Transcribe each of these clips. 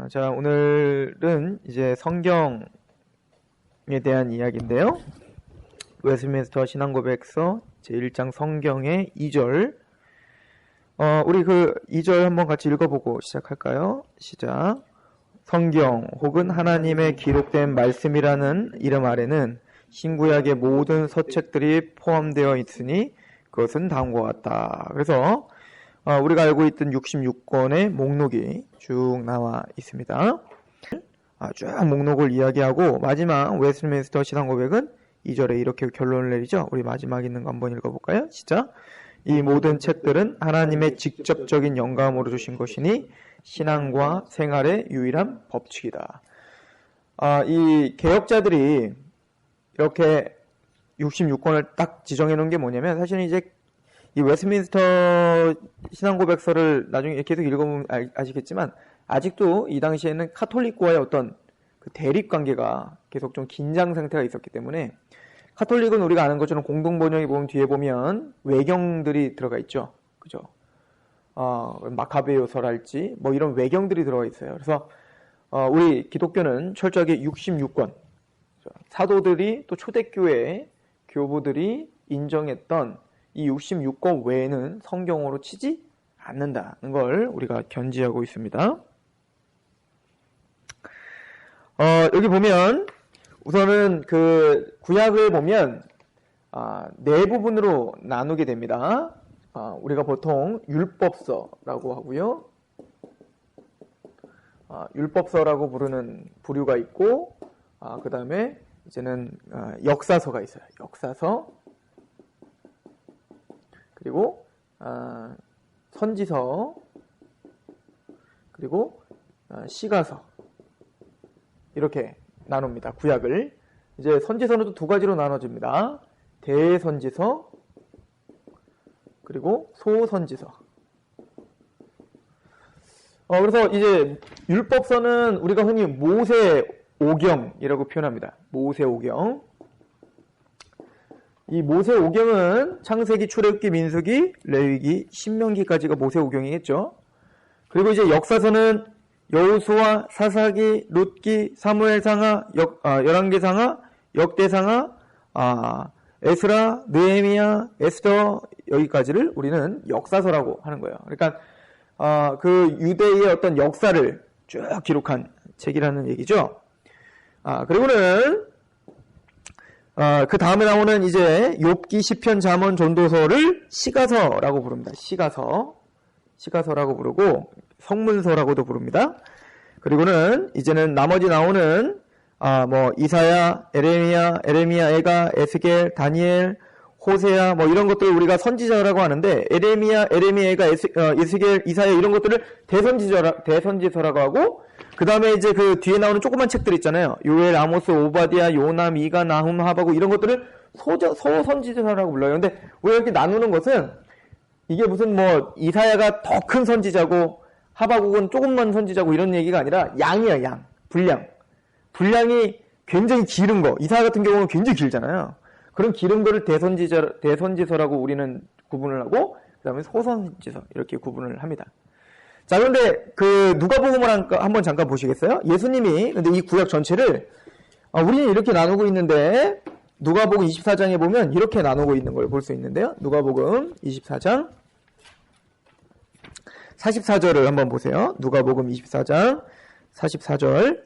자, 오늘은 이제 성경에 대한 이야기인데요. 웨스트민스터 신앙고백서 제1장 성경의 2절. 우리 그 2절 한번 같이 읽어보고 시작할까요? 시작. 성경 혹은 하나님의 기록된 말씀이라는 이름 아래는 신구약의 모든 서책들이 포함되어 있으니 그것은 다음과 같다. 그래서 우리가 알고 있던 66권의 목록이 쭉 나와 있습니다. 쭉 목록을 이야기하고 마지막 웨스트민스터 신앙고백은 2절에 이렇게 결론을 내리죠. 우리 마지막 있는 거 한번 읽어볼까요? 시작. 이 모든 책들은 하나님의 직접적인 영감으로 주신 것이니 신앙과 생활의 유일한 법칙이다. 이 개혁자들이 이렇게 66권을 딱 지정해 놓은 게 뭐냐면 사실은 이제 이 웨스트민스터 신앙고백서를 나중에 계속 읽어보면 아시겠지만 아직도 이 당시에는 카톨릭과의 어떤 그 대립관계가 계속 좀 긴장 상태가 있었기 때문에 카톨릭은 우리가 아는 것처럼 공동번역에 보면 뒤에 보면 외경들이 들어가 있죠. 그죠? 마카베오서랄지 뭐 이런 외경들이 들어가 있어요. 그래서 우리 기독교는 철저하게 66권 사도들이 또 초대교회 교부들이 인정했던 이 66권 외에는 성경으로 치지 않는다는 걸 우리가 견지하고 있습니다. 여기 보면 우선은 그 구약을 보면 네 부분으로 나누게 됩니다. 우리가 보통 율법서라고 하고요. 율법서라고 부르는 부류가 있고 그 다음에 이제는 역사서가 있어요. 역사서 그리고 선지서 그리고 시가서 이렇게 나눕니다. 구약을. 이제 선지서는 또 두 가지로 나눠집니다. 대선지서 그리고 소선지서. 그래서 이제 율법서는 우리가 흔히 모세오경이라고 표현합니다. 모세오경. 이 모세오경은 창세기, 출애굽기, 민수기, 레위기, 신명기까지가 모세오경이겠죠. 그리고 이제 역사서는 여호수아, 사사기, 룻기, 사무엘상하, 열왕기상하, 역대상하, 에스라, 느헤미야, 에스더 여기까지를 우리는 역사서라고 하는 거예요. 그러니까 그 유대의 어떤 역사를 쭉 기록한 책이라는 얘기죠. 그리고는 그 다음에 나오는 이제 욥기, 시편, 잠언, 전도서를 시가서라고 부릅니다. 시가서라고 부르고 성문서라고도 부릅니다. 그리고는 이제는 나머지 나오는 이사야, 에레미야, 에가, 에스겔, 다니엘, 호세야 이런 것들을 우리가 선지자라고 하는데 에레미야, 에가, 에스겔, 이사야 이런 것들을 대선지서라고 하고 그 다음에 이제 그 뒤에 나오는 조그만 책들 있잖아요. 요엘, 아모스, 오바디아, 요나, 미가, 나훔, 하바국 이런 것들을 소선지서라고 불러요. 근데 우리가 이렇게 나누는 것은 이게 무슨 이사야가 더 큰 선지자고 하바국은 조금만 선지자고 이런 얘기가 아니라 양이야, 양. 분량이 굉장히 길은 거. 이사야 같은 경우는 굉장히 길잖아요. 그런 길은 거를 대선지서라고 우리는 구분을 하고 그 다음에 소선지서 이렇게 구분을 합니다. 자, 그런데 그 누가복음을 한번 잠깐 보시겠어요? 예수님이 근데 이 구약 전체를 우리는 이렇게 나누고 있는데 누가복음 24장에 보면 이렇게 나누고 있는 걸 볼 수 있는데요. 누가복음 24장 44절을 한번 보세요. 누가복음 24장 44절.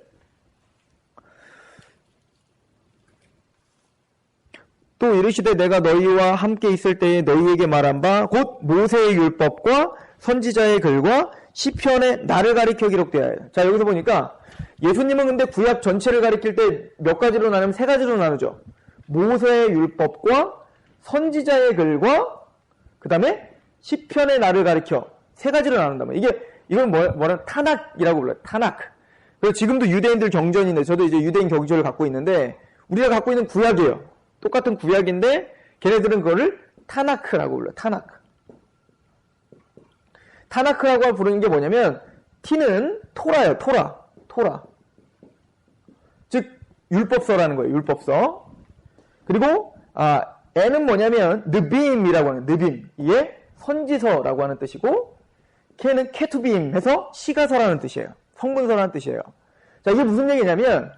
또 이르시되 내가 너희와 함께 있을 때에 너희에게 말한 바 곧 모세의 율법과 선지자의 글과 시편에 나를 가리켜 기록되어야. 자, 여기서 보니까 예수님은 근데 구약 전체를 가리킬 때 몇 가지로 나누면 세 가지로 나누죠. 모세의 율법과 선지자의 글과 그 다음에 시편에 나를 가리켜 세 가지로 나눈다면 이걸 뭐라 타낙이라고 불러요. 타낙. 그래서 지금도 유대인들 경전인데 저도 이제 유대인 경전을 갖고 있는데 우리가 갖고 있는 구약이에요. 똑같은 구약인데 걔네들은 그거를 타나크라고 불러요. 타나크라고 부르는 게 뭐냐면 T는 토라예요. 토라. 즉 율법서라는 거예요. 율법서. 그리고 N은 뭐냐면 느빔이라고 하는 느빔. 이게 선지서라고 하는 뜻이고 K는 케투빔 해서 시가서라는 뜻이에요. 성문서라는 뜻이에요. 자, 이게 무슨 얘기냐면,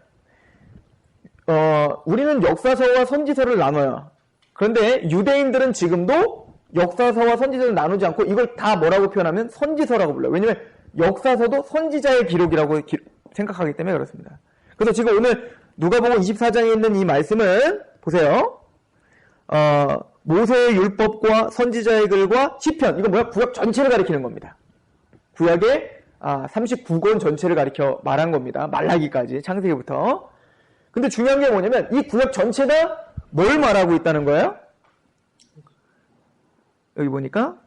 우리는 역사서와 선지서를 나눠요. 그런데 유대인들은 지금도 역사서와 선지서를 나누지 않고 이걸 다 뭐라고 표현하면 선지서라고 불러요. 왜냐면 역사서도 선지자의 기록이라고 생각하기 때문에 그렇습니다. 그래서 지금 오늘 누가복음 24장에 있는 이 말씀은 보세요. 모세의 율법과 선지자의 글과 시편, 이거 뭐야? 구약 전체를 가리키는 겁니다. 구약의 39권 전체를 가리켜 말한 겁니다. 말라기까지, 창세기부터. 근데 중요한 게 뭐냐면 이 구약 전체가 뭘 말하고 있다는 거예요? 여기 보니까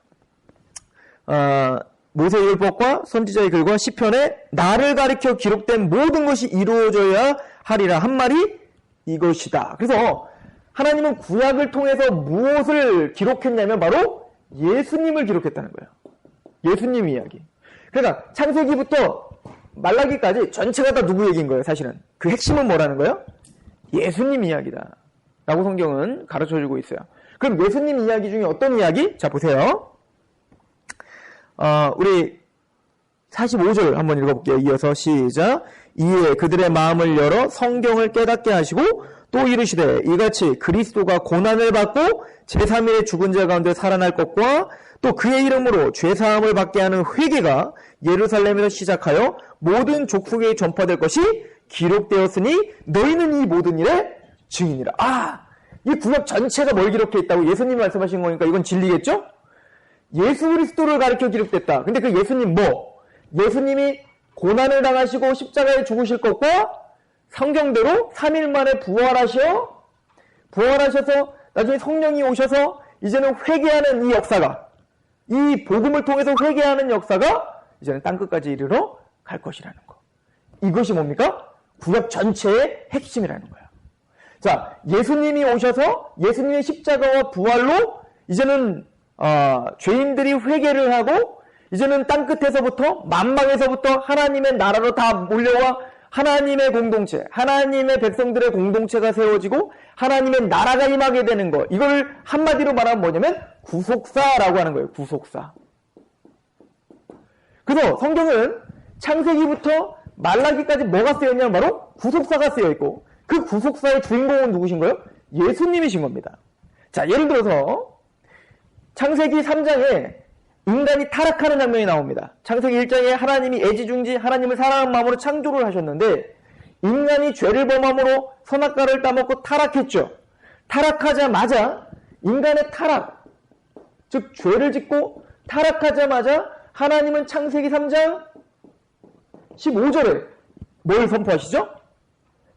모세의 율법과 선지자의 글과 시편에 나를 가리켜 기록된 모든 것이 이루어져야 하리라 한 말이 이것이다. 그래서 하나님은 구약을 통해서 무엇을 기록했냐면 바로 예수님을 기록했다는 거예요. 예수님 이야기. 그러니까 창세기부터 말라기까지 전체가 다 누구 얘기인 거예요, 사실은. 그 핵심은 뭐라는 거예요? 예수님 이야기다. 라고 성경은 가르쳐주고 있어요. 그럼 예수님 이야기 중에 어떤 이야기? 자, 보세요. 우리 45절 한번 읽어볼게요. 이어서 시작. 이에 그들의 마음을 열어 성경을 깨닫게 하시고 또 이르시되 이같이 그리스도가 고난을 받고 제3일에 죽은 자 가운데 살아날 것과 또 그의 이름으로 죄사함을 받게 하는 회개가 예루살렘에서 시작하여 모든 족속에 전파될 것이 기록되었으니 너희는 이 모든 일의 증인이라. 이 구약 전체가 뭘 기록해 있다고 예수님이 말씀하신 거니까 이건 진리겠죠? 예수 그리스도를 가리켜 기록됐다. 근데 그 예수님 예수님이 고난을 당하시고 십자가에 죽으실 것과 성경대로 3일 만에 부활하셔서 나중에 성령이 오셔서 이제는 회개하는 이 역사가, 이 복음을 통해서 회개하는 역사가 이제는 땅끝까지 이르러 갈 것이라는 거. 이것이 뭡니까? 구약 전체의 핵심이라는 거예요. 자, 예수님이 오셔서 예수님의 십자가와 부활로 이제는 죄인들이 회개를 하고 이제는 땅끝에서부터 만방에서부터 하나님의 나라로 다 몰려와 하나님의 공동체, 하나님의 백성들의 공동체가 세워지고 하나님의 나라가 임하게 되는 것. 이걸 한마디로 말하면 뭐냐면 구속사라고 하는 거예요. 구속사. 그래서 성경은 창세기부터 말라기까지 뭐가 쓰여있냐면 바로 구속사가 쓰여있고 그 구속사의 주인공은 누구신 거예요? 예수님이신 겁니다. 자, 예를 들어서 창세기 3장에 인간이 타락하는 장면이 나옵니다. 창세기 1장에 하나님이 애지중지 하나님을 사랑하는 마음으로 창조를 하셨는데 인간이 죄를 범함으로 선악과를 따먹고 타락했죠. 타락하자마자 인간의 타락, 즉 죄를 짓고 타락하자마자 하나님은 창세기 3장 15절에 뭘 선포하시죠?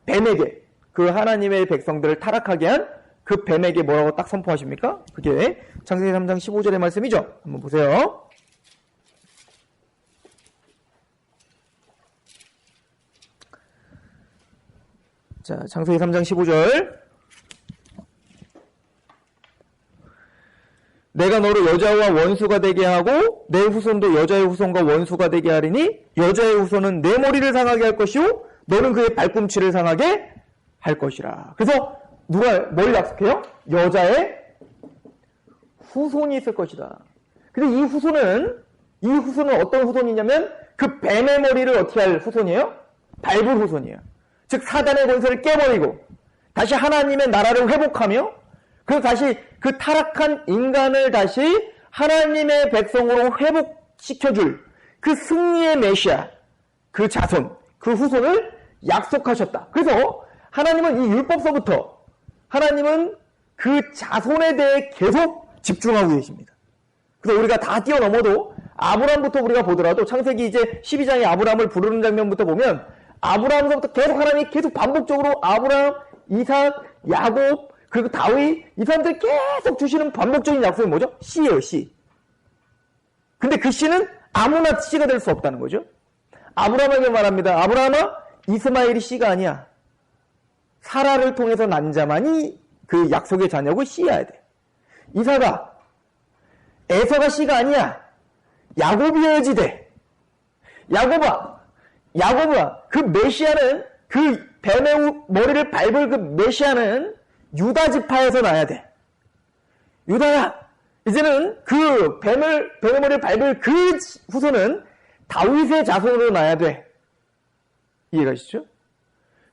뱀에게, 그 하나님의 백성들을 타락하게 한 그 뱀에게 뭐라고 딱 선포하십니까? 그게 창세기 3장 15절의 말씀이죠. 한번 보세요. 자, 창세기 3장 15절. 내가 너를 여자와 원수가 되게 하고 내 후손도 여자의 후손과 원수가 되게 하리니 여자의 후손은 내 머리를 상하게 할 것이요 너는 그의 발꿈치를 상하게 할 것이라. 그래서 누가 뭘 약속해요? 여자의 후손이 있을 것이다. 근데 이 후손은 어떤 후손이냐면 그 뱀의 머리를 어떻게 할 후손이에요? 밟을 후손이에요. 즉 사단의 권세를 깨버리고 다시 하나님의 나라를 회복하며 그래서 다시 그 타락한 인간을 다시 하나님의 백성으로 회복시켜줄 그 승리의 메시아, 그 자손, 그 후손을 약속하셨다. 그래서 하나님은 이 율법서부터 하나님은 그 자손에 대해 계속 집중하고 계십니다. 그래서 우리가 다 뛰어넘어도 아브라함부터 우리가 보더라도 창세기 이제 12장에 아브라함을 부르는 장면부터 보면 아브라함서부터 계속 하나님이 계속 반복적으로 아브라함, 이삭, 야곱 그리고 다윗 이 사람들 계속 주시는 반복적인 약속이 뭐죠? 씨예요, 씨. 근데 그 씨는 아무나 씨가 될 수 없다는 거죠. 아브라함에게 말합니다. 아브라함아, 이스마엘이 씨가 아니야. 사라를 통해서 난 자만이 그 약속의 자녀고 씨여야 돼. 이삭아, 에서가 씨가 아니야. 야곱이어야지 돼. 야곱아, 그 메시아는 그 뱀의 머리를 밟을 그 메시아는 유다 지파에서 나야 돼. 유다야, 이제는 그 뱀의 머리를 밟을 그 후손은 다윗의 자손으로 나야 돼. 이해가시죠?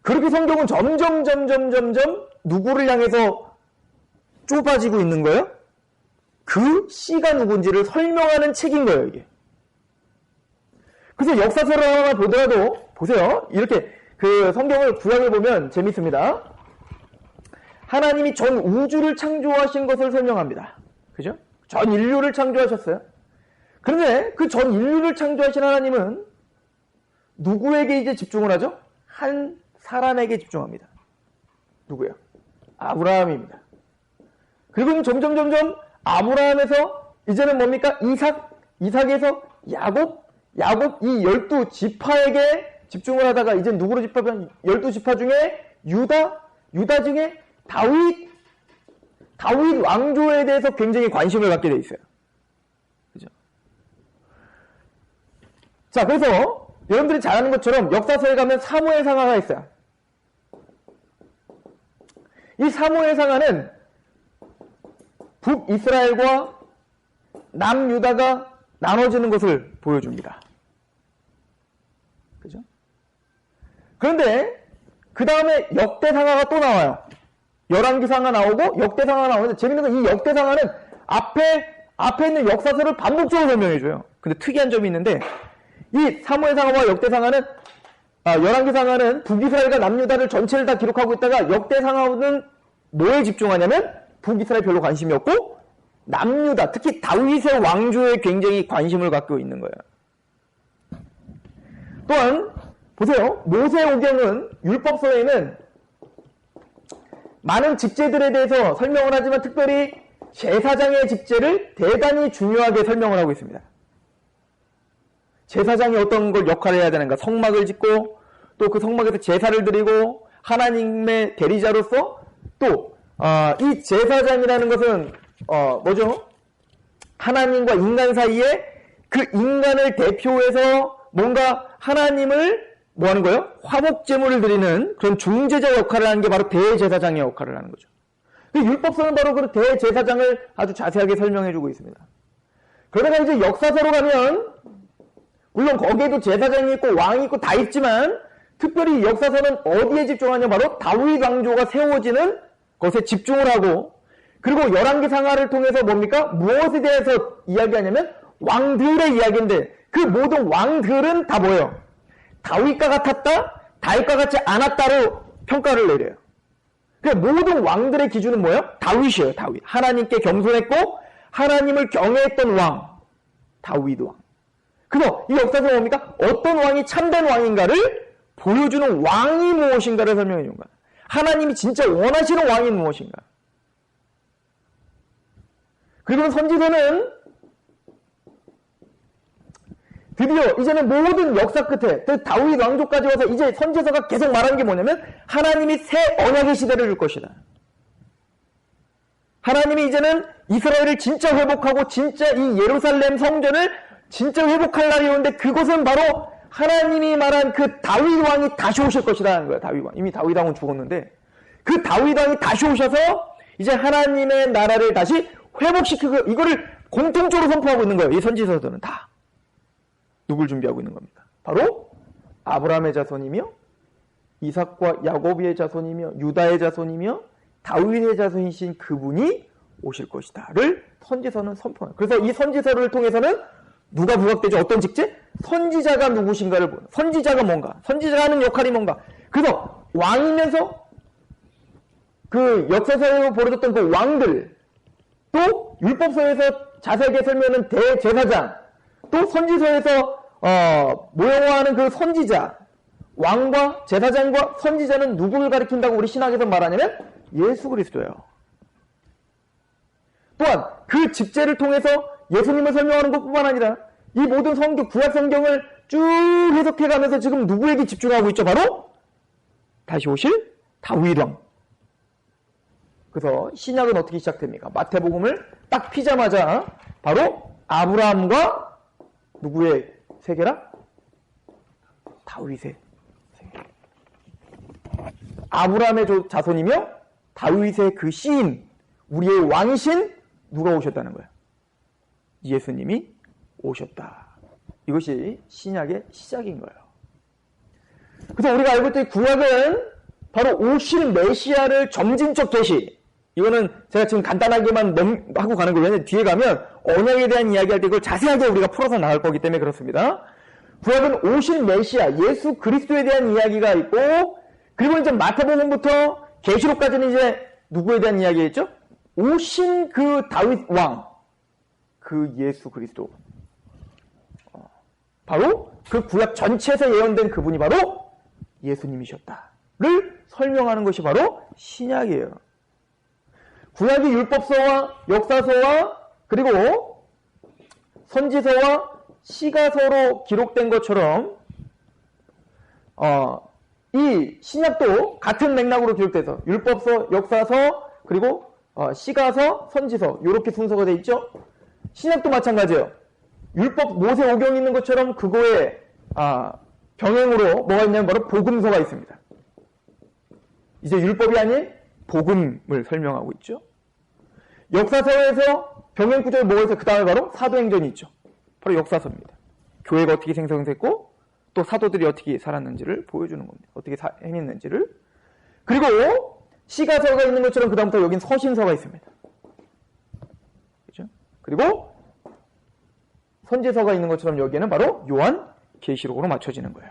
그렇게 성경은 점점 누구를 향해서 좁아지고 있는 거예요? 그 씨가 누군지를 설명하는 책인 거예요, 이게. 그래서 역사서를 하나 보더라도, 보세요. 이렇게 그 성경을 구약을 보면 재밌습니다. 하나님이 전 우주를 창조하신 것을 설명합니다. 그죠? 전 인류를 창조하셨어요. 그런데 그 전 인류를 창조하신 하나님은 누구에게 이제 집중을 하죠? 한 사람에게 집중합니다. 누구예요? 아브라함입니다. 그리고 점점 아브라함에서 이제는 뭡니까? 이삭에서 야곱 이 12지파에게 집중을 하다가 이제 누구로 집합한 12지파 중에 유다 중에 다윗 왕조에 대해서 굉장히 관심을 갖게 돼 있어요. 그죠? 자, 그래서 여러분들이 잘 아는 것처럼 역사서에 가면 사무엘 상하가 있어요. 이 사무엘 상하는 북이스라엘과 남유다가 나눠지는 것을 보여줍니다. 그죠? 그런데 그 다음에 역대상하가 또 나와요. 열왕기상하 나오고 역대상하가 나오는데 재밌는 건 이 역대상하는 앞에 있는 역사서를 반복적으로 설명해줘요. 근데 특이한 점이 있는데 이 사무엘상하와 역대상하는 열왕기상하는 북이스라엘과 남유다를 전체를 다 기록하고 있다가 역대상하는 뭐에 집중하냐면 북이스라엘 별로 관심이 없고 남유다, 특히 다윗의 왕조에 굉장히 관심을 갖고 있는 거예요. 또한 보세요. 모세오경은 율법서에는 많은 직제들에 대해서 설명을 하지만 특별히 제사장의 직제를 대단히 중요하게 설명을 하고 있습니다. 제사장이 어떤 걸 역할을 해야 되는가, 성막을 짓고 또 그 성막에서 제사를 드리고 하나님의 대리자로서 또 이 제사장이라는 것은 뭐죠? 하나님과 인간 사이에 그 인간을 대표해서 뭔가 하나님을 뭐 하는 거예요? 화목제물을 드리는 그런 중재자 역할을 하는 게 바로 대제사장의 역할을 하는 거죠. 율법서는 바로 그 대제사장을 아주 자세하게 설명해주고 있습니다. 그러다가 이제 역사서로 가면 물론 거기에도 제사장이 있고 왕이 있고 다 있지만 특별히 역사서는 어디에 집중하냐 바로 다윗 왕조가 세워지는 것에 집중을 하고 그리고 열왕기상하를 통해서 뭡니까? 무엇에 대해서 이야기하냐면 왕들의 이야기인데 그 모든 왕들은 다 뭐예요? 다윗과 같았다? 다윗과 같지 않았다로 평가를 내려요. 그러니까 모든 왕들의 기준은 뭐예요? 다윗이에요. 다윗. 하나님께 겸손했고 하나님을 경외했던 왕. 다윗 왕. 그래서 이 역사에서 뭡니까? 어떤 왕이 참된 왕인가를 보여주는 왕이 무엇인가를 설명해 준 거야. 하나님이 진짜 원하시는 왕이 무엇인가. 그리고 선지서는 드디어 이제는 모든 역사 끝에 다윗 왕조까지 와서 이제 선지서가 계속 말하는 게 뭐냐면 하나님이 새 언약의 시대를 줄 것이다. 하나님이 이제는 이스라엘을 진짜 회복하고 진짜 이 예루살렘 성전을 진짜 회복할 날이 오는데 그것은 바로 하나님이 말한 그 다윗 왕이 다시 오실 것이다 하는 거예요. 다윗 왕. 이미 다윗 왕은 죽었는데 그 다윗 왕이 다시 오셔서 이제 하나님의 나라를 다시 회복시키고 이거를 공통적으로 선포하고 있는 거예요. 이 선지서들은 다. 누굴 준비하고 있는 겁니까? 바로 아브라함의 자손이며 이삭과 야곱의 자손이며 유다의 자손이며 다윗의 자손이신 그분이 오실 것이다를 선지서는 선포해요. 그래서 이 선지서를 통해서는 누가 부각되죠? 어떤 직제? 선지자가 누구신가를 보는. 선지자가 뭔가? 선지자가 하는 역할이 뭔가? 그래서 왕이면서 그 역사서에 벌어졌던 그 왕들 또 율법서에서 자세하게 설명하는 대제사장 또 선지서에서 모형화하는 그 선지자 왕과 제사장과 선지자는 누구를 가리킨다고 우리 신학에서 말하냐면 예수 그리스도예요. 또한 그 직제를 통해서 예수님을 설명하는 것뿐만 아니라 이 모든 성경, 구약 성경을 쭉 해석해가면서 지금 누구에게 집중하고 있죠? 바로 다시 오실 다윗 왕. 그래서 신약은 어떻게 시작됩니까? 마태복음을 딱 피자마자 바로 아브라함과 누구의 세계라? 다윗의 세계. 아브라함의 자손이며 다윗의 그 시인, 우리의 왕이신 누가 오셨다는 거예요? 예수님이 오셨다. 이것이 신약의 시작인 거예요. 그래서 우리가 알고 있던 구약은 바로 오실 메시아를 점진적 계시. 이거는 제가 지금 간단하게만 하고 가는 거예요. 왜냐면 뒤에 가면 언약에 대한 이야기할 때 이걸 자세하게 우리가 풀어서 나갈 거기 때문에 그렇습니다. 구약은 오실 메시아, 예수 그리스도에 대한 이야기가 있고, 그리고 이제 마태복음부터 계시록까지는 이제 누구에 대한 이야기겠죠? 오신 그 다윗 왕, 그 예수 그리스도. 바로 그 구약 전체에서 예언된 그분이 바로 예수님이셨다를 설명하는 것이 바로 신약이에요. 구약이 율법서와 역사서와 그리고 선지서와 시가서로 기록된 것처럼 이 신약도 같은 맥락으로 기록돼서 율법서, 역사서, 그리고 시가서, 선지서 이렇게 순서가 돼 있죠. 신약도 마찬가지예요. 율법 모세 오경이 있는 것처럼 그거에 병행으로 뭐가 있냐면 바로 복음서가 있습니다. 이제 율법이 아닌 복음을 설명하고 있죠. 역사서에서 병행 구조에 뭐가 있어요? 그 다음에 바로 사도행전이 있죠. 바로 역사서입니다. 교회가 어떻게 생성됐고 또 사도들이 어떻게 살았는지를 보여주는 겁니다. 어떻게 행했는지를. 그리고 시가서가 있는 것처럼 그 다음부터 여긴 서신서가 있습니다. 그렇죠? 그리고 선지서가 있는 것처럼 여기에는 바로 요한 계시록으로 맞춰지는 거예요.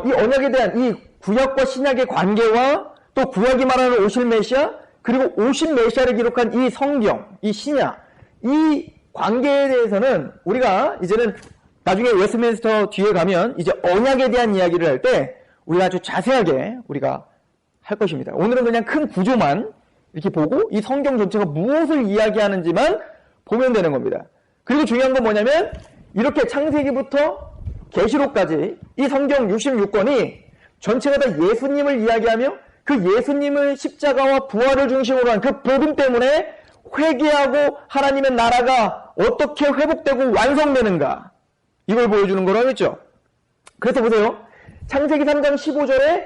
이 언약에 대한 이 구약과 신약의 관계와 또 구약이 말하는 오실 메시아, 그리고 오실 메시아를 기록한 이 성경, 이 신약, 이 관계에 대해서는 우리가 이제는 나중에 웨스트민스터 뒤에 가면 이제 언약에 대한 이야기를 할 때 우리가 아주 자세하게 우리가 할 것입니다. 오늘은 그냥 큰 구조만 이렇게 보고 이 성경 전체가 무엇을 이야기하는지만 보면 되는 겁니다. 그리고 중요한 건 뭐냐면 이렇게 창세기부터 계시록까지 이 성경 66권이 전체가 다 예수님을 이야기하며 그 예수님을 십자가와 부활을 중심으로 한 그 복음 때문에 회개하고 하나님의 나라가 어떻게 회복되고 완성되는가, 이걸 보여주는 거라고 했죠. 그래서 보세요. 창세기 3장 15절에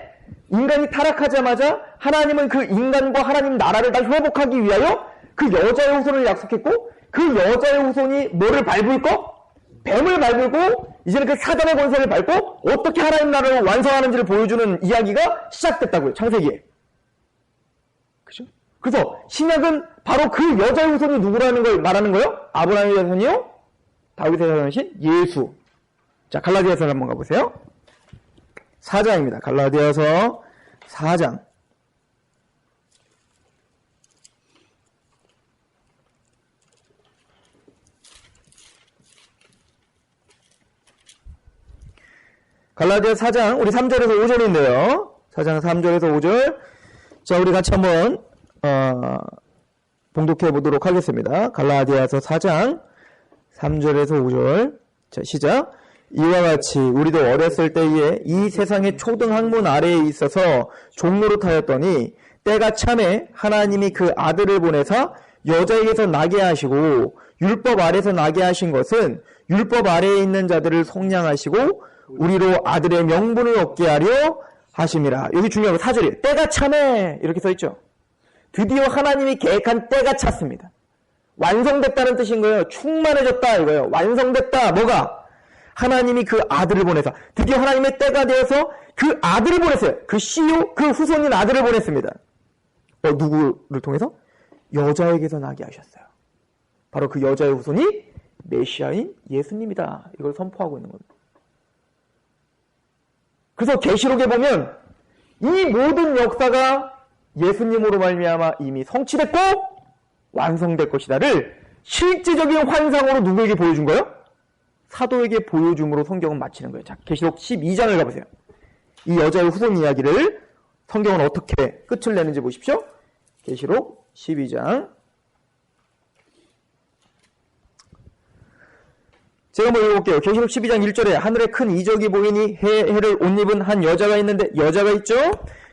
인간이 타락하자마자 하나님은 그 인간과 하나님 나라를 다 회복하기 위하여 그 여자의 후손을 약속했고, 그 여자의 후손이 뭐를 밟을 거? 뱀을 밟고 이제는 그 사단의 권세를 밟고 어떻게 하나님 나라를 완성하는지를 보여주는 이야기가 시작됐다고요. 창세기에. 그죠? 그래서 신약은 바로 그 여자의 후손이 누구라는 걸 말하는 거예요? 아브라함의 자손이요? 다윗의 자손이신 예수. 자, 갈라디아서 한번 가보세요. 4장입니다. 갈라디아서 4장. 갈라디아 4장, 우리 3절에서 5절인데요. 4장 3절에서 5절. 자, 우리 같이 한번, 봉독해 보도록 하겠습니다. 갈라디아서 4장, 3절에서 5절. 자, 시작. 이와 같이 우리도 어렸을 때에 이 세상의 초등 학문 아래에 있어서 종노릇하였더니 때가 참에 하나님이 그 아들을 보내사 여자에게서 나게 하시고 율법 아래에서 나게 하신 것은 율법 아래에 있는 자들을 속량하시고 우리로 아들의 명분을 얻게 하려 하심이라. 여기 중요한 거 4절이에요. 때가 참에 이렇게 써있죠. 드디어 하나님이 계획한 때가 찼습니다. 완성됐다는 뜻인 거예요. 충만해졌다 이거예요. 완성됐다. 뭐가? 하나님이 그 아들을 보내서 드디어 하나님의 때가 되어서 그 아들을 보냈어요. 그 씨요, 그 후손인 아들을 보냈습니다. 누구를 통해서? 여자에게서 나게 하셨어요. 바로 그 여자의 후손이 메시아인 예수님이다. 이걸 선포하고 있는 겁니다. 그래서 계시록에 보면 이 모든 역사가 예수님으로 말미암아 이미 성취됐고 완성될 것이다를 실제적인 환상으로 누구에게 보여준 거예요? 사도에게 보여줌으로 성경은 마치는 거예요. 자, 계시록 12장을 가보세요. 이 여자의 후손 이야기를 성경은 어떻게 끝을 내는지 보십시오. 계시록 12장. 제가 한번 읽어볼게요. 계시록 12장 1절에 하늘에 큰 이적이 보이니 해를 옷 입은 한 여자가 있는데, 여자가 있죠?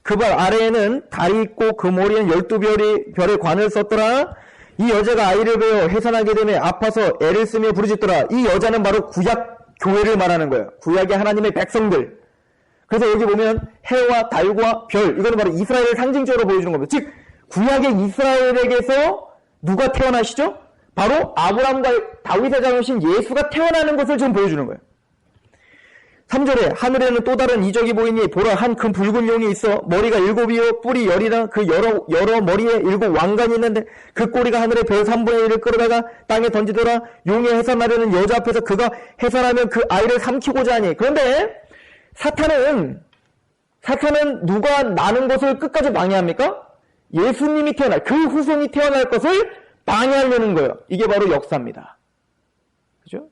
그 발 아래에는 달이 있고 그 머리에는 12별이 별의 관을 썼더라. 이 여자가 아이를 베어 해산하게 되며 아파서 애를 쓰며 부르짖더라. 이 여자는 바로 구약 교회를 말하는 거예요. 구약의 하나님의 백성들. 그래서 여기 보면 해와 달과 별, 이거는 바로 이스라엘을 상징적으로 보여주는 겁니다. 즉 구약의 이스라엘에게서 누가 태어나시죠? 바로 아브라함과 다윗의 자손이신 예수가 태어나는 것을 지금 보여주는 거예요. 3절에 하늘에는 또 다른 이적이 보이니 보라 한 큰 붉은 용이 있어 머리가 7이요 뿔이 10이라 그 여러 머리에 7 왕관이 있는데 그 꼬리가 하늘의 별 3분의 1을 끌어다가 땅에 던지더라. 용이 해산하려는 여자 앞에서 그가 해산하면 그 아이를 삼키고자 하니. 그런데 사탄은 누가 나는 것을 끝까지 방해합니까? 예수님이 태어날, 그 후손이 태어날 것을 방해하려는 거예요. 이게 바로 역사입니다. 그죠?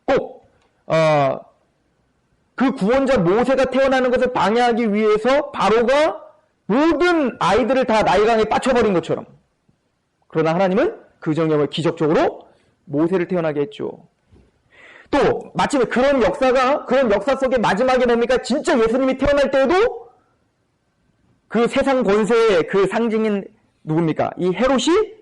꼭 그 구원자 모세가 태어나는 것을 방해하기 위해서 바로가 모든 아이들을 다 나일강에 빠쳐버린 것처럼. 그러나 하나님은 그 정령을 기적적으로 모세를 태어나게 했죠. 또 마침내 그런 역사 속에 마지막에 뭡니까? 진짜 예수님이 태어날 때에도 그 세상 권세의 그 상징인 누굽니까? 이 헤롯이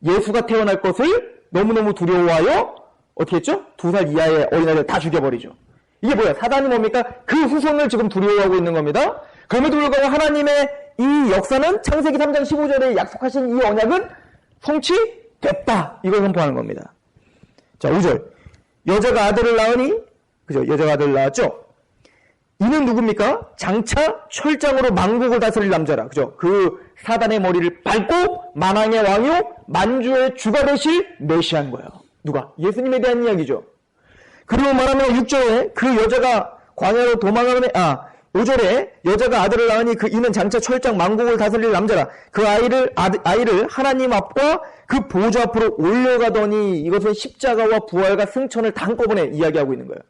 예수가 태어날 것을 너무너무 두려워하여 어떻게 했죠? 2살 이하의 어린아이를 다 죽여버리죠. 이게 뭐야? 사단이 뭡니까? 그 후손을 지금 두려워하고 있는 겁니다. 그럼에도 불구하고 하나님의 이 역사는 창세기 3장 15절에 약속하신 이 언약은 성취됐다. 이걸 선포하는 겁니다. 자, 5절. 여자가 아들을 낳으니, 그죠? 여자가 아들을 낳았죠? 이는 누굽니까? 장차 철장으로 만국을 다스릴 남자라. 그죠? 그 사단의 머리를 밟고 만왕의 왕이요 만주의 주가 되실 메시아인 거예요. 누가? 예수님에 대한 이야기죠. 그리고 말하면 6절에 그 여자가 광야로 도망하는 5절에 여자가 아들을 낳으니 그 이는 장차 철장 만국을 다스릴 남자라. 그 아이를 하나님 앞과 그 보좌 앞으로 올려가더니 이것은 십자가와 부활과 승천을 다 한꺼번에 이야기하고 있는 거예요.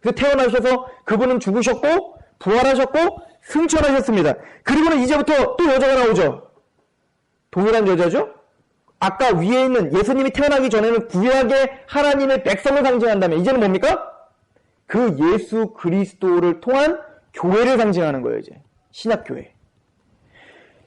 그래서 태어나셔서 그분은 죽으셨고 부활하셨고 승천하셨습니다. 그리고는 이제부터 또 여자가 나오죠. 동일한 여자죠. 아까 위에 있는 예수님이 태어나기 전에는 구약의 하나님의 백성을 상징한다면 이제는 뭡니까? 그 예수 그리스도를 통한 교회를 상징하는 거예요. 이제 신약교회.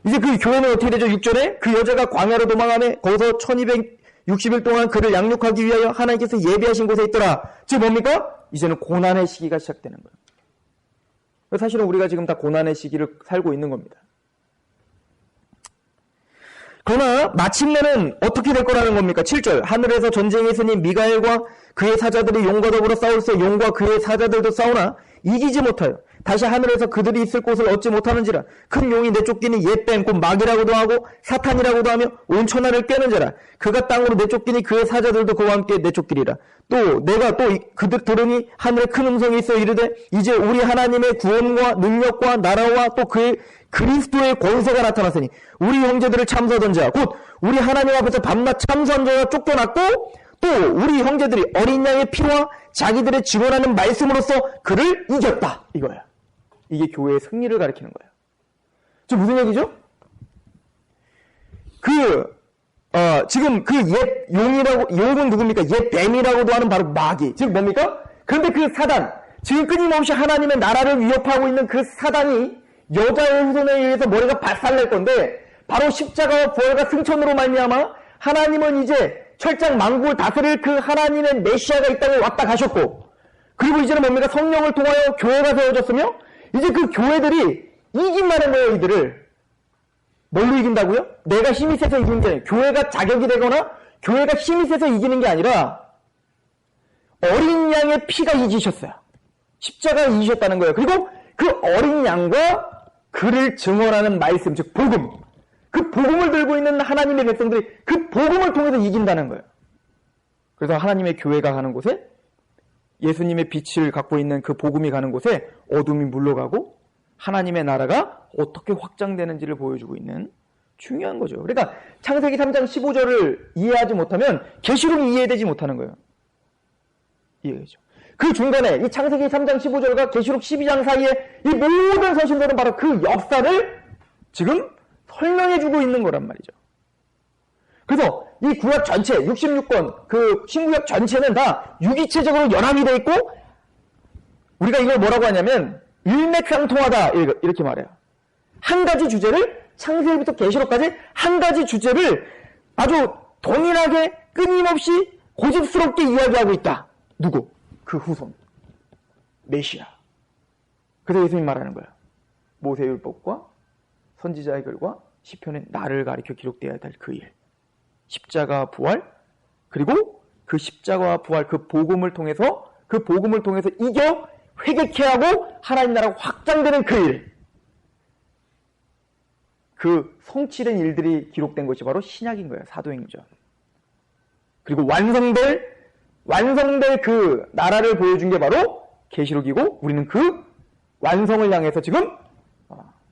이제 그 교회는 어떻게 되죠? 6절에 그 여자가 광야로 도망하며 거기서 1260일 동안 그를 양육하기 위하여 하나님께서 예비하신 곳에 있더라. 즉 뭡니까? 이제는 고난의 시기가 시작되는 거예요. 사실은 우리가 지금 다 고난의 시기를 살고 있는 겁니다. 그러나 마침내는 어떻게 될 거라는 겁니까? 7절. 하늘에서 전쟁에 있으니 미가엘과 그의 사자들이 용과 더불어 싸울세 용과 그의 사자들도 싸우나 이기지 못하여 다시 하늘에서 그들이 있을 곳을 얻지 못하는지라. 큰 용이 내쫓기니 옛뱀 곧 마귀라고도 하고 사탄이라고도 하며 온 천하를 꿰는 자라. 그가 땅으로 내쫓기니 그의 사자들도 그와 함께 내쫓기리라. 또 내가 또 그들 들으니 하늘에 큰 음성이 있어 이르되 이제 우리 하나님의 구원과 능력과 나라와 또 그의 그리스도의 권세가 나타났으니 우리 형제들을 참소하던 자 곧 우리 하나님 앞에서 밤낮 참소한 자가 쫓겨났고 또 우리 형제들이 어린 양의 피와 자기들의 증언하는 말씀으로써 그를 이겼다. 이거야. 이게 교회의 승리를 가리키는 거예요. 지금 무슨 얘기죠? 지금 그 옛 용은 누굽니까? 옛 뱀이라고도 하는 바로 마귀. 즉 뭡니까? 그런데 그 사단, 지금 끊임없이 하나님의 나라를 위협하고 있는 그 사단이 여자의 후손에 의해서 머리가 발살날 건데 바로 십자가와 부활과 승천으로 말미암아 하나님은 이제 철장 만국을 다스릴 그 하나님의 메시아가 이 땅에 왔다 가셨고 그리고 이제는 뭡니까? 성령을 통하여 교회가 세워졌으며 이제 그 교회들이 이긴다는 거예요. 이들을 뭘로 이긴다고요? 내가 힘이 세서 이기는 게 아니에요. 교회가 자격이 되거나 교회가 힘이 세서 이기는 게 아니라 어린 양의 피가 이기셨어요. 십자가가 이기셨다는 거예요. 그리고 그 어린 양과 그를 증언하는 말씀, 즉 복음, 그 복음을 들고 있는 하나님의 백성들이 그 복음을 통해서 이긴다는 거예요. 그래서 하나님의 교회가 가는 곳에 예수님의 빛을 갖고 있는 그 복음이 가는 곳에 어둠이 물러가고 하나님의 나라가 어떻게 확장되는지를 보여주고 있는 중요한 거죠. 그러니까 창세기 3장 15절을 이해하지 못하면 계시록이 이해되지 못하는 거예요. 이해되죠? 그 중간에 이 창세기 3장 15절과 계시록 12장 사이에 이 모든 서신들은 바로 그 역사를 지금 설명해주고 있는 거란 말이죠. 그래서 이 구약 전체 66권 그 신구약 전체는 다 유기체적으로 연합이 되어 있고 우리가 이걸 뭐라고 하냐면 일맥상통하다 이렇게 말해요. 한 가지 주제를 창세기부터 계시록까지 한 가지 주제를 아주 동일하게 끊임없이 고집스럽게 이야기하고 있다. 누구? 그 후손. 메시아. 그래서 예수님 말하는 거예요. 모세율법과 선지자의 글과 시편에 나를 가리켜 기록되어야 될 그 일. 십자가 부활, 그리고 그 십자가와 부활, 그 복음을 통해서 이겨 회개케 하고 하나님 나라가 확장되는 그 일, 그 성취된 일들이 기록된 것이 바로 신약인 거예요. 사도행전. 그리고 완성될 그 나라를 보여준 게 바로 계시록이고, 우리는 그 완성을 향해서 지금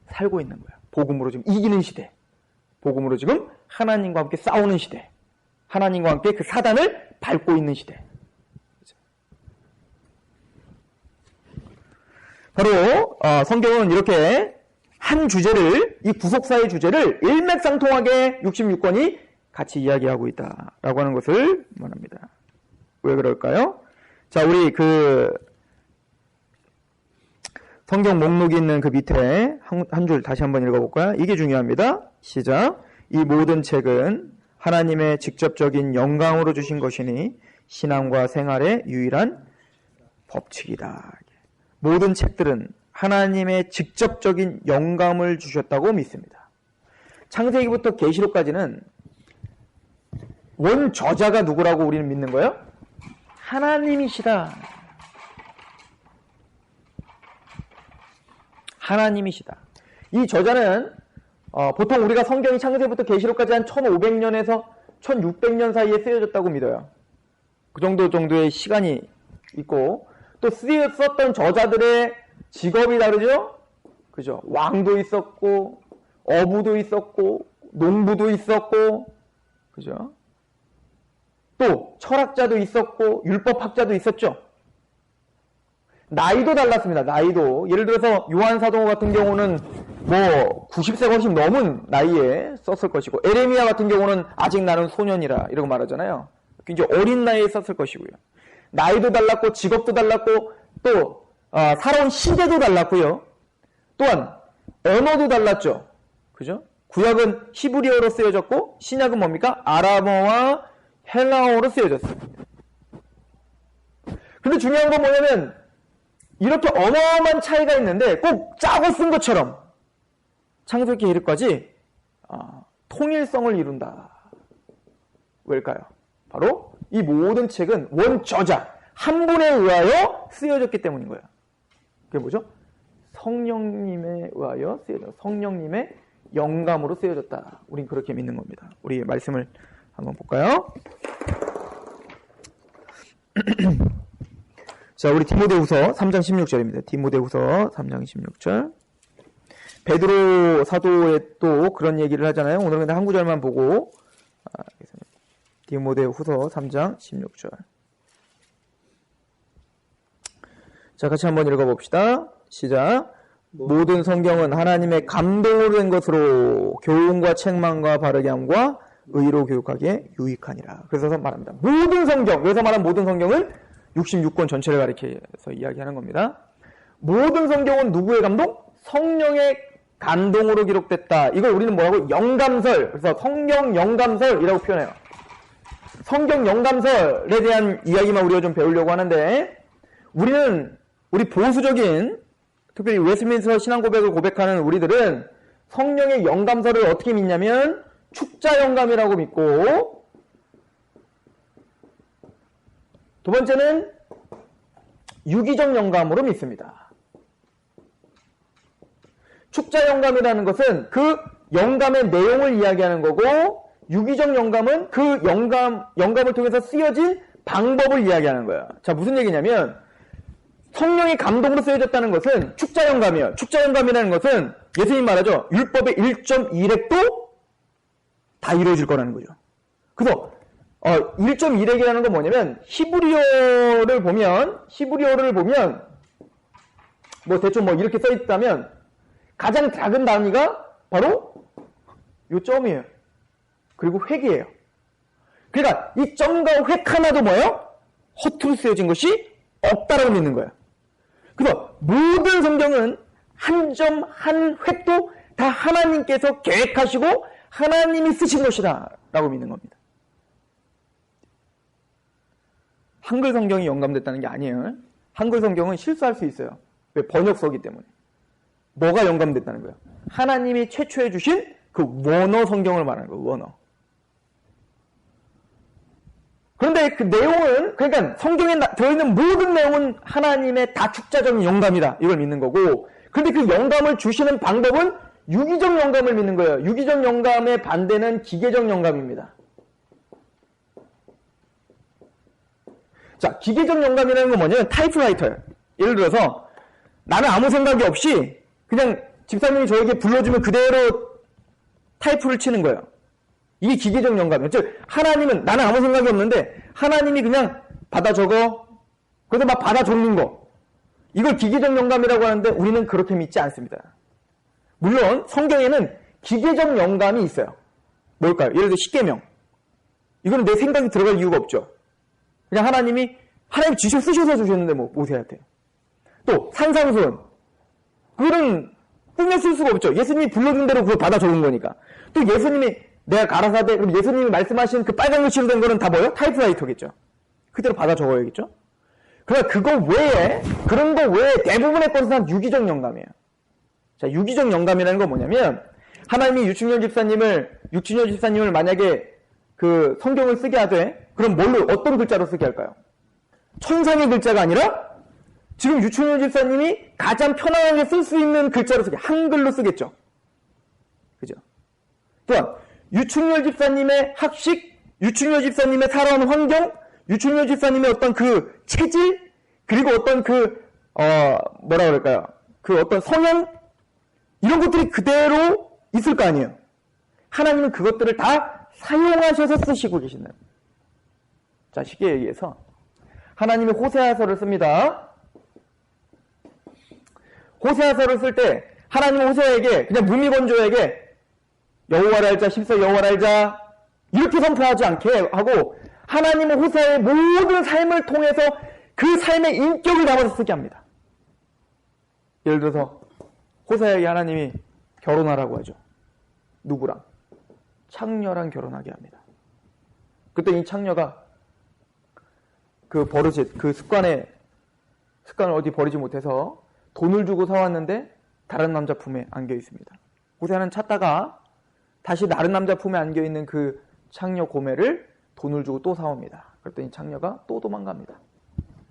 살고 있는 거예요. 복음으로 지금 이기는 시대, 복음으로 지금 하나님과 함께 싸우는 시대, 하나님과 함께 그 사단을 밟고 있는 시대. 바로 성경은 이렇게 한 주제를, 이 구속사의 주제를 일맥상통하게 66권이 같이 이야기하고 있다라고 하는 것을 말합니다. 왜 그럴까요? 자, 우리 그 성경 목록이 있는 그 밑에 한 줄 다시 한번 읽어볼까요? 이게 중요합니다. 시작. 이 모든 책은 하나님의 직접적인 영광으로 주신 것이니 신앙과 생활의 유일한 법칙이다. 모든 책들은 하나님의 직접적인 영감을 주셨다고 믿습니다. 창세기부터 계시록까지는 원 저자가 누구라고 우리는 믿는 거예요? 하나님이시다. 하나님이시다. 이 저자는 보통 우리가 성경이 창세기부터 계시록까지 한 1500년에서 1600년 사이에 쓰여졌다고 믿어요. 그 정도의 시간이 있고, 또 썼던 저자들의 직업이 다르죠? 그죠? 왕도 있었고, 어부도 있었고, 농부도 있었고, 그죠? 또 철학자도 있었고, 율법학자도 있었죠? 나이도 달랐습니다. 나이도. 예를 들어서 요한 사도 같은 경우는 뭐 90세가 훨씬 넘은 나이에 썼을 것이고, 에레미야 같은 경우는 아직 나는 소년이라 이러고 말하잖아요. 굉장히 어린 나이에 썼을 것이고요. 나이도 달랐고, 직업도 달랐고, 또 살아온 시대도 달랐고요. 또한 언어도 달랐죠. 그죠? 구약은 히브리어로 쓰여졌고, 신약은 뭡니까? 아람어와 헬라어로 쓰여졌어요. 근데 중요한 건 뭐냐면, 이렇게 어마어마한 차이가 있는데 꼭 짜고 쓴 것처럼 창세기 계시록까지 통일성을 이룬다. 왜일까요? 바로 이 모든 책은 원 저자 한 분에 의하여 쓰여졌기 때문인 거예요. 그게 뭐죠? 성령님에 의하여 쓰여졌다. 성령님의 영감으로 쓰여졌다. 우린 그렇게 믿는 겁니다. 우리 말씀을 한번 볼까요? 자, 우리 디모데후서 3장 16절입니다. 디모데후서 3장 16절. 베드로 사도에 또 그런 얘기를 하잖아요. 오늘은 그냥 한 구절만 보고 디모데후서 3장 16절. 자, 같이 한번 읽어봅시다. 시작. 모든 성경은 하나님의 감동으로 된 것으로 교훈과 책망과 바르게 함과 의로 교육하기에 유익하니라. 그래서 말합니다. 모든 성경, 여기서 말한 모든 성경은 66권 전체를 가리켜서 이야기하는 겁니다. 모든 성경은 누구의 감동? 성령의 감동으로 기록됐다. 이걸 우리는 뭐라고? 영감설. 그래서 성경 영감설이라고 표현해요. 성경 영감설에 대한 이야기만 우리가 좀 배우려고 하는데, 우리 보수적인, 특별히 웨스트민스터 신앙고백을 고백하는 우리들은 성령의 영감설을 어떻게 믿냐면 축자 영감이라고 믿고, 두 번째는 유기적 영감으로 믿습니다. 축자 영감이라는 것은 그 영감의 내용을 이야기하는 거고, 유기적 영감은 그 영감을 통해서 쓰여진 방법을 이야기하는 거예요. 자, 무슨 얘기냐면 성령의 감동으로 쓰여졌다는 것은 축자 영감이에요. 축자 영감이라는 것은 예수님 말하죠. 율법의 1.1획도 다 이루어질 거라는 거죠. 그래서 1.1획이라는 건 뭐냐면 히브리어를 보면 뭐 대충 뭐 이렇게 써 있다면 가장 작은 단위가 바로 요 점이에요. 그리고 획이에요. 그러니까 이 점과 획 하나도 뭐예요? 허투루 쓰여진 것이 없다라고 믿는 거예요. 그래서 모든 성경은 한 점, 한 획도 다 하나님께서 계획하시고 하나님이 쓰신 것이다 라고 믿는 겁니다. 한글 성경이 영감됐다는 게 아니에요. 한글 성경은 실수할 수 있어요. 왜? 번역서기 때문에. 뭐가 영감됐다는 거예요? 하나님이 최초에 주신 그 원어 성경을 말하는 거예요. 원어. 그런데 그 내용은, 그러니까 성경에 들어있는 모든 내용은 하나님의 다축자적인 영감이다. 이걸 믿는 거고, 근데 그 영감을 주시는 방법은 유기적 영감을 믿는 거예요. 유기적 영감의 반대는 기계적 영감입니다. 자, 기계적 영감이라는 건 뭐냐면 타이프라이터예요. 예를 들어서 나는 아무 생각이 없이 그냥 집사님이 저에게 불러주면 그대로 타이프를 치는 거예요. 이게 기계적 영감이에요. 즉 하나님은 나는 아무 생각이 없는데 하나님이 그냥 받아 적어. 그래서 막 받아 적는 거. 이걸 기계적 영감이라고 하는데 우리는 그렇게 믿지 않습니다. 물론 성경에는 기계적 영감이 있어요. 뭘까요? 예를 들어 십계명. 이거는 내 생각이 들어갈 이유가 없죠. 그냥 하나님 직접 쓰셔서 주셨는데 뭐 모세한테. 또 산상수훈. 그거는 꾸며 쓸 수가 없죠. 예수님이 불러준 대로 그걸 받아 적은 거니까. 또 예수님이 내가 가라사대, 그럼 예수님이 말씀하신 그 빨간 글씨로 된 거는 다 뭐예요? 타이프라이터겠죠. 그대로 받아 적어야겠죠. 그러나 그거 외에, 그런 거 외에 대부분의 것은 다 유기적 영감이에요. 자, 유기적 영감이라는 건 뭐냐면, 하나님이 유충렬 집사님을 만약에 그 성경을 쓰게 하되, 그럼 뭘로, 어떤 글자로 쓰게 할까요? 천상의 글자가 아니라, 지금 유충렬 집사님이 가장 편안하게 쓸 수 있는 글자로 쓰게, 한글로 쓰겠죠. 그죠? 또한, 유충렬 집사님의 학식, 유충렬 집사님의 살아온 환경, 유충렬 집사님의 어떤 그 체질, 그리고 어떤 뭐라 그럴까요? 그 어떤 성향, 이런 것들이 그대로 있을 거 아니에요. 하나님은 그것들을 다 사용하셔서 쓰시고 계시는. 자, 쉽게 얘기해서 하나님이 호세아서를 씁니다. 호세아서를 쓸 때 하나님은 호세아에게 그냥 무미건조에게 여호와를 알자, 십서 여호와를 알자 이렇게 선포하지 않게 하고 하나님은 호세아의 모든 삶을 통해서 그 삶의 인격을 담아서 쓰게 합니다. 예를 들어서 호세아에게 하나님이 결혼하라고 하죠. 누구랑? 창녀랑 결혼하게 합니다. 그때 이 창녀가 그 버릇, 그 습관을 어디 버리지 못해서 돈을 주고 사왔는데 다른 남자 품에 안겨 있습니다. 호세아는 찾다가 다시 다른 남자 품에 안겨 있는 그 창녀 고매를 돈을 주고 또 사옵니다. 그랬더니 창녀가 또 도망갑니다.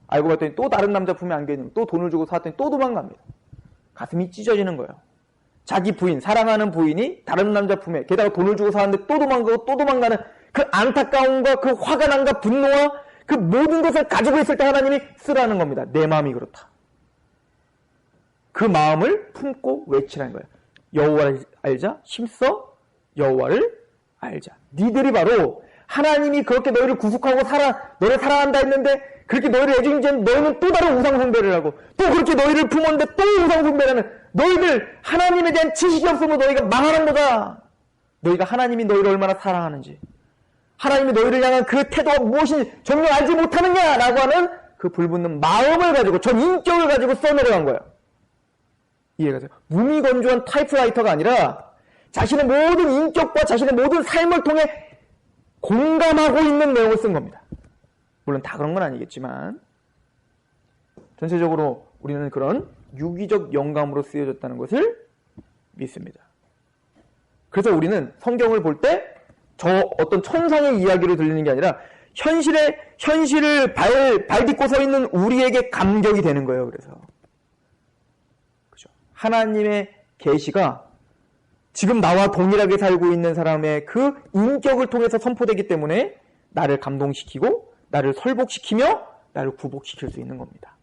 알고 봤더니 또 다른 남자 품에 안겨 있는 또 돈을 주고 사왔더니 또 도망갑니다. 가슴이 찢어지는 거예요. 자기 부인, 사랑하는 부인이 다른 남자 품에 게다가 돈을 주고 사왔는데 또 도망가고 또 도망가는 그 안타까움과 그 화가 난과 분노와 그 모든 것을 가지고 있을 때 하나님이 쓰라는 겁니다. 내 마음이 그렇다. 그 마음을 품고 외치라는 거예요. 여호와를 알자, 힘써 여호와를 알자. 니들이 바로 하나님이 그렇게 너희를 구속하고 너를 사랑한다 했는데 그렇게 너희를 애증하면 너희는 또 다른 우상숭배를 하고 또 그렇게 너희를 품었는데 또 우상숭배를 하는 너희들 하나님에 대한 지식이 없으면 너희가 망하는 거다. 너희가 하나님이 너희를 얼마나 사랑하는지 하나님이 너희를 향한 그 태도가 무엇인지 전혀 알지 못하느냐라고 하는 그 불붙는 마음을 가지고 전 인격을 가지고 써내려간 거예요. 이해가 돼요? 무미건조한 타이프라이터가 아니라 자신의 모든 인격과 자신의 모든 삶을 통해 공감하고 있는 내용을 쓴 겁니다. 물론 다 그런 건 아니겠지만 전체적으로 우리는 그런 유기적 영감으로 쓰여졌다는 것을 믿습니다. 그래서 우리는 성경을 볼 때 저 어떤 천상의 이야기를 들리는 게 아니라 현실을 발딛고 서 있는 우리에게 감격이 되는 거예요. 그래서 그죠? 하나님의 계시가 지금 나와 동일하게 살고 있는 사람의 그 인격을 통해서 선포되기 때문에 나를 감동시키고 나를 설복시키며 나를 구복시킬 수 있는 겁니다.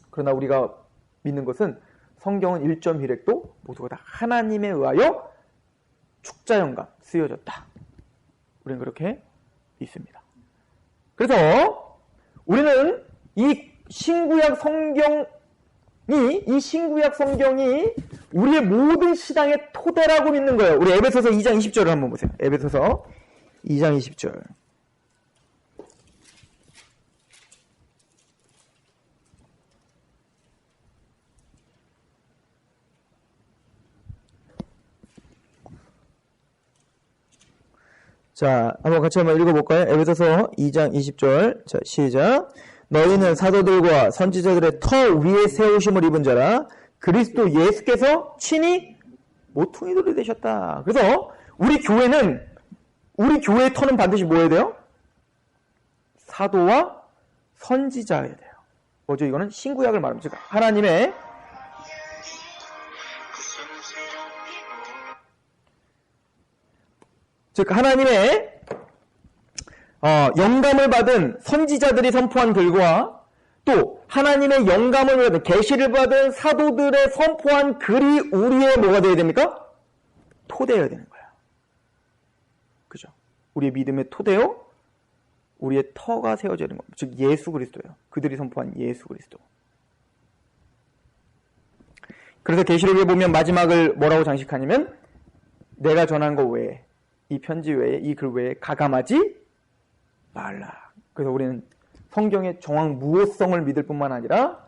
그러나 우리가 믿는 것은 성경은 1.1획도 모두가 다 하나님에 의하여 축자영감 쓰여졌다. 우리는 그렇게 믿습니다. 그래서 우리는 이 신구약 성경이 우리의 모든 신앙의 토대라고 믿는 거예요. 우리 에베소서 2장 20절을 한번 보세요. 에베소서 2장 20절. 자, 한번 같이 한번 읽어볼까요? 에베소서 2장 20절. 자, 시작. 너희는 사도들과 선지자들의 터 위에 세우심을 입은 자라 그리스도 예수께서 친히 모퉁이돌이 되셨다. 그래서 우리 교회는 우리 교회의 터는 반드시 뭐 해야 돼요? 사도와 선지자여야 돼요. 뭐죠? 이거는 신구약을 말합니다. 즉 하나님의 영감을 받은 선지자들이 선포한 글과 또 하나님의 영감을 받은 계시를 받은 사도들의 선포한 글이 우리의 뭐가 되어야 됩니까? 토대여야 되는 거예요. 그죠? 우리의 믿음의 토대요, 우리의 터가 세워져야 되는 겁니다. 즉 예수 그리스도예요. 그들이 선포한 예수 그리스도. 그래서 계시록에 보면 마지막을 뭐라고 장식하냐면 내가 전한 거 외에, 이 편지 외에, 이 글 외에 가감하지 말라. 그래서 우리는 성경의 정확무오성을 믿을 뿐만 아니라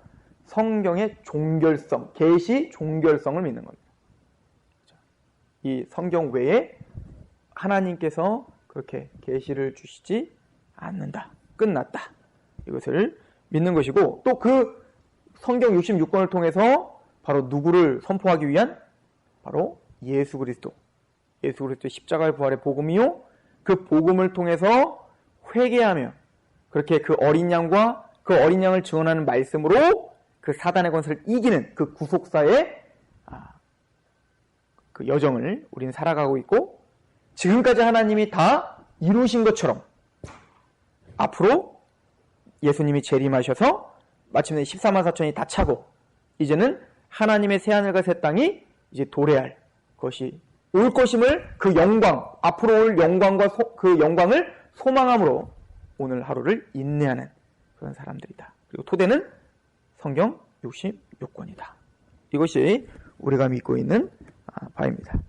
성경의 종결성, 계시 종결성을 믿는 겁니다. 이 성경 외에 하나님께서 그렇게 계시를 주시지 않는다. 끝났다. 이것을 믿는 것이고, 또 그 성경 66권을 통해서 바로 누구를 선포하기 위한? 바로 예수 그리스도. 예수 그리스도의 십자가의 부활의 복음이요, 그 복음을 통해서 회개하며 그렇게 그 어린 양과 그 어린 양을 증언하는 말씀으로 그 사단의 권세를 이기는 그 구속사의 그 여정을 우리는 살아가고 있고, 지금까지 하나님이 다 이루신 것처럼 앞으로 예수님이 재림하셔서 마침내 14만 4천이 다 차고 이제는 하나님의 새하늘과 새 땅이 이제 도래할 것이 올 것임을, 그 영광, 앞으로 올 영광과 그 영광을 소망함으로 오늘 하루를 인내하는 그런 사람들이다. 그리고 토대는 성경 66권이다. 이것이 우리가 믿고 있는 바입니다.